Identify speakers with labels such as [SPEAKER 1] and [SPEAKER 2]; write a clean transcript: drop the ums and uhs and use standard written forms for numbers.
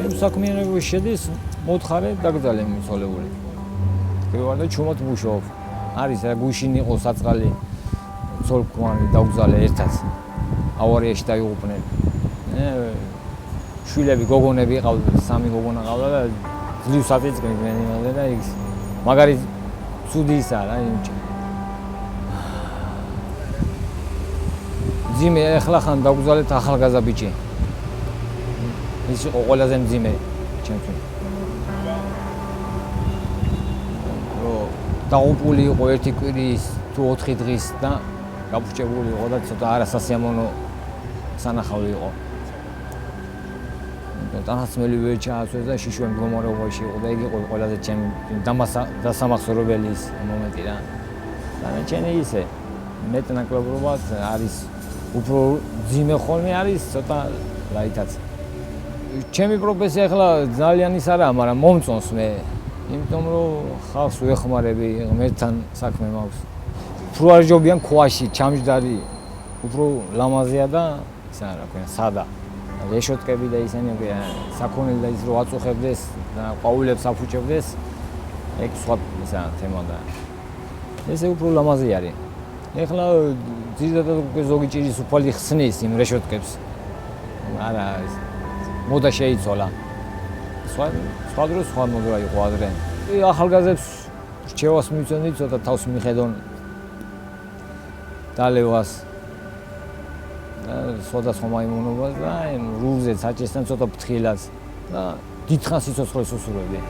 [SPEAKER 1] ჩემს საქმიანობაში შედის მოთხარე დაკრძალე მიცოლებული. ვარ და ჩუმად მუშაობ. არის რა გუშინ იყო საწყალი ცოლ-ქმარი დაკრძალე ერთად. ავარიაში დაიღუპნენ. შვილები, გოგონები ყავდა, 3 გოგონა ყავდა და ძლივს აწიწკნით მე და ის მაგარი ცუდი ისაა რა იმჭი. ძიმე ახლა ხან დაკრძალეთ ახალგაზრდა ბიჭი. ის იყო ყველაზე მძიმე ჩემთვის. დაღუპული იყო 1 კვირის თუ 4 დღის და გაფუჭებული იყო და ცოტა არასასიამოვნო სანახავი იყო. თანასწმელი ვერ ჩაასვეს და შიშველ მდგომარეობაში იყო და იგი იყო ყველაზე ჩემი დასამახსოვრებელი ის მომენტი რა. დანარჩენი ისე მეტნაკლებად არის უფრო ძიმე ხოლმე არის ცოტა რაითაც. ჩემი პროფესია ახლა ძალიან ის არა, მაგრამ მომწონს მე. იმიტომ რომ ხალხს ვეხმარები, ღმერთთან საქმე მაქვს. უფრო არ ჯობიან ქვაში, ჩამჯდარი, უფრო ლამაზია და ისა რა ქვია, სადა. რეშოტკები და ისინი საქონელი და ის რო აწუხებდეს და ყვავილებს აფუჭებდეს, ეგ სხვა ისა თემა და ესე უფრო ლამაზი არის. ეხლა ძირითადად უკვე ზოგი ჭირის უფალი ხსნის იმ რეშოტკებს. არა, მოდა შეიცვალა. სხვა დროს სხვა მოდრა იყო ადრე. ახალგაზრდებს რჩევას მივცემდით, ცოტა თავს მიხედონ დალევას და სხვადასხვა მაიმუნობას და რუზეც აჭესთან ცოტა ფრთხილად და დიდხანს სიცოცხლეს უსურვებდი.